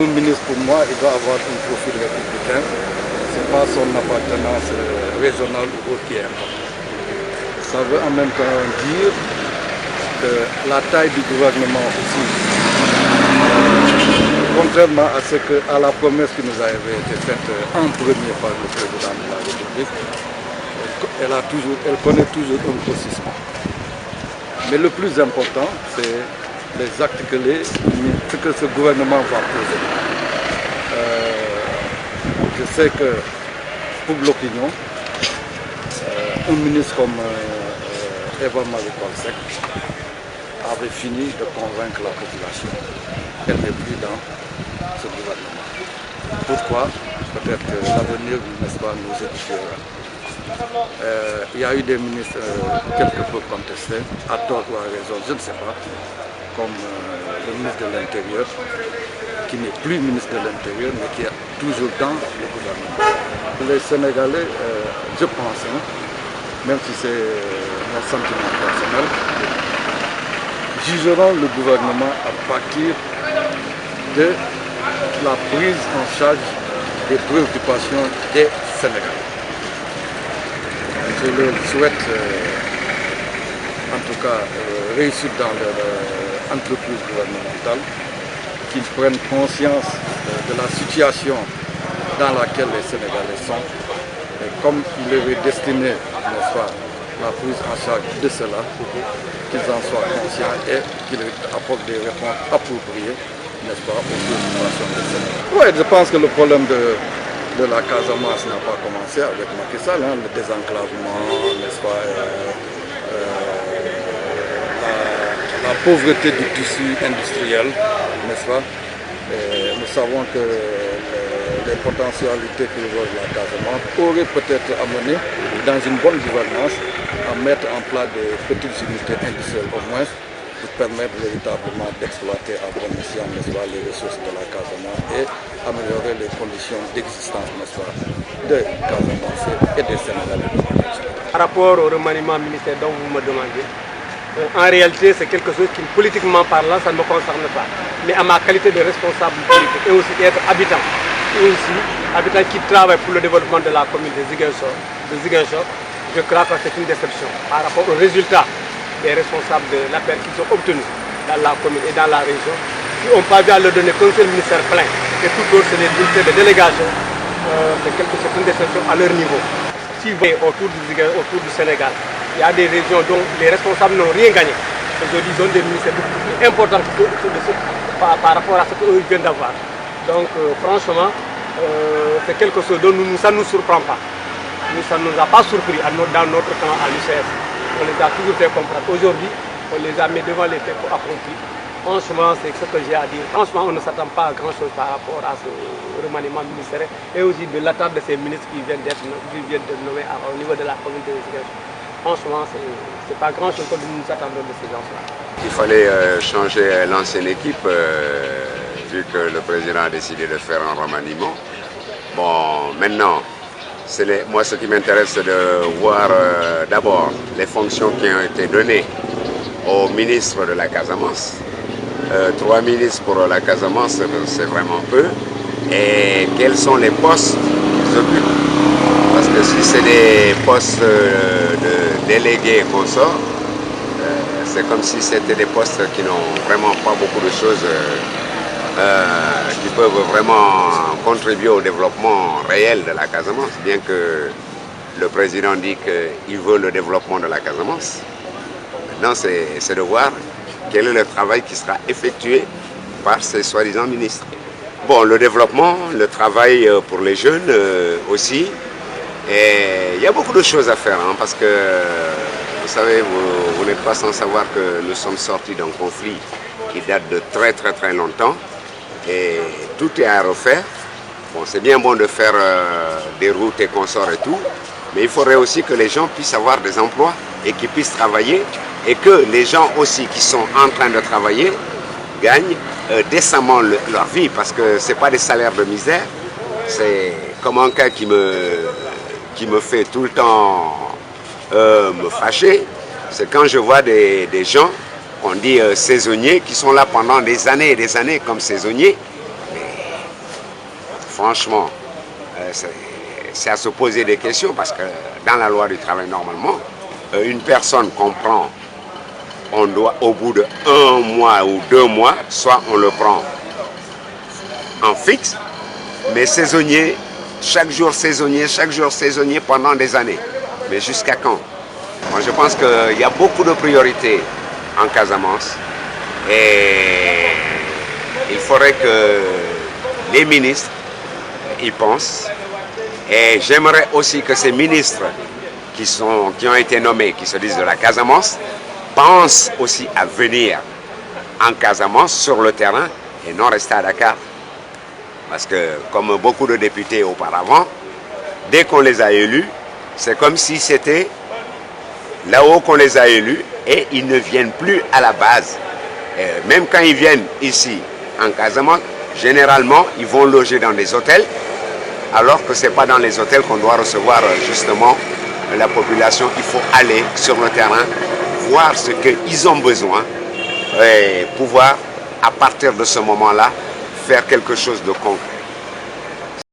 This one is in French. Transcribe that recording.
Un ministre, pour moi, il doit avoir un profil républicain. Ce n'est pas son appartenance régionale ou autre qui est importante. Ça veut en même temps dire que la taille du gouvernement aussi, contrairement à la promesse qui nous avait été faite en premier par le président de la République, elle connaît toujours un processus. Mais le plus important, c'est les actes ce que ce gouvernement va poser. Je sais que pour l'opinion, un ministre comme Eva Marie Coll Seck avait fini de convaincre la population qu'elle n'est plus dans ce gouvernement. Pourquoi? Peut-être que l'avenir, n'est-ce pas, nous édifiera. Il y a eu des ministres quelque peu contestés, à tort ou à raison, je ne sais pas, comme le ministre de l'Intérieur, qui n'est plus ministre de l'Intérieur, mais qui est toujours dans le gouvernement. Les Sénégalais, je pense, même si c'est mon sentiment personnel, jugeront le gouvernement à partir de la prise en charge des préoccupations des Sénégalais. Je leur souhaite, en tout cas, réussite dans leur entreprise gouvernementale, qu'ils prennent conscience de la situation dans laquelle les Sénégalais sont, et comme il leur est destiné, n'est-ce pas, la prise en charge de cela, qu'ils en soient conscients et qu'ils apportent des réponses appropriées, n'est-ce pas, aux préoccupations des Sénégalais. Oui, je pense que le problème de la Casamance n'a pas commencé avec Macky Sall, le désenclavement, n'est-ce pas, la pauvreté du tissu industriel, n'est-ce pas. Nous savons que les potentialités que regorge la Casamance auraient peut-être amené, dans une bonne gouvernance, à mettre en place des petites unités industrielles au moins, pour permettre véritablement d'exploiter à bon escient, n'est-ce pas, les ressources de la Casamance et améliorer les conditions d'existence, n'est-ce pas, des Casamançais et des Sénégalais. Par rapport au remaniement ministère dont vous me demandez, en réalité c'est quelque chose qui, politiquement parlant, ça ne me concerne pas. Mais à ma qualité de responsable politique et aussi être habitant, qui travaille pour le développement de la commune de Ziguinchor, je crois que c'est une déception par rapport aux résultats des responsables de l'APR qu'ils ont obtenus dans la commune et dans la région, qui n'ont pas vu à leur donner qu'un seul ministère plein, et tout autre c'est des bulletins de délégation, c'est une déception à leur niveau. Si vous voyez autour du Sénégal, il y a des régions dont les responsables n'ont rien gagné. Aujourd'hui, ils ont des ministères beaucoup plus importants par rapport à ce qu'eux viennent d'avoir. Donc franchement, c'est quelque chose dont ça ne nous surprend pas. Ça ne nous a pas surpris dans notre camp à l'UCS. On les a toujours fait comprendre. Aujourd'hui, on les a mis devant les faits accomplis. Franchement, c'est ce que j'ai à dire. Franchement, on ne s'attend pas à grand-chose par rapport à ce remaniement ministériel et aussi de l'attente de ces ministres qui viennent d'être nommés au niveau de la commune de Ziguinchor. Franchement, ce n'est pas grand-chose que nous nous attendons de ces gens-là. Il fallait changer l'ancienne équipe, vu que le président a décidé de faire un remaniement. Bon, maintenant, moi, ce qui m'intéresse, c'est de voir d'abord les fonctions qui ont été données au ministre de la Casamance. 3 ministres pour la Casamance, c'est vraiment peu. Et quels sont les postes qu'ils occupent? Parce que si c'est des postes de délégués qu'on sort, c'est comme si c'était des postes qui n'ont vraiment pas beaucoup de choses qui peuvent vraiment contribuer au développement réel de la Casamance, bien que le président dit qu'il veut le développement de la Casamance. Maintenant, c'est de voir quel est le travail qui sera effectué par ces soi-disant ministres. Bon, le développement, le travail pour les jeunes aussi. Et il y a beaucoup de choses à faire, parce que, vous savez, vous n'êtes pas sans savoir que nous sommes sortis d'un conflit qui date de très très très longtemps. Et tout est à refaire. Bon, c'est bien bon de faire des routes et consorts et tout, mais il faudrait aussi que les gens puissent avoir des emplois et qu'ils puissent travailler, et que les gens aussi qui sont en train de travailler gagnent décemment leur vie, parce que ce n'est pas des salaires de misère. C'est comme un cas qui me fait tout le temps me fâcher, c'est quand je vois des gens, on dit saisonniers, qui sont là pendant des années et des années comme saisonniers, mais franchement, c'est à se poser des questions parce que dans la loi du travail, normalement, une personne qu'on prend, on doit au bout de 1 mois ou 2 mois, soit on le prend en fixe, mais saisonnier, chaque jour saisonnier pendant des années. Mais jusqu'à quand? Moi, je pense qu'il y a beaucoup de priorités en Casamance et il faudrait que les ministres y pensent. Et j'aimerais aussi que ces ministres qui ont été nommés, qui se disent de la Casamance, pensent aussi à venir en Casamance sur le terrain et non rester à Dakar. Parce que comme beaucoup de députés auparavant, dès qu'on les a élus, c'est comme si c'était là-haut qu'on les a élus et ils ne viennent plus à la base. Et même quand ils viennent ici en Casamance, généralement ils vont loger dans des hôtels, alors que ce n'est pas dans les hôtels qu'on doit recevoir justement la population. Il faut aller sur le terrain, voir ce qu'ils ont besoin et pouvoir, à partir de ce moment-là, faire quelque chose de concret.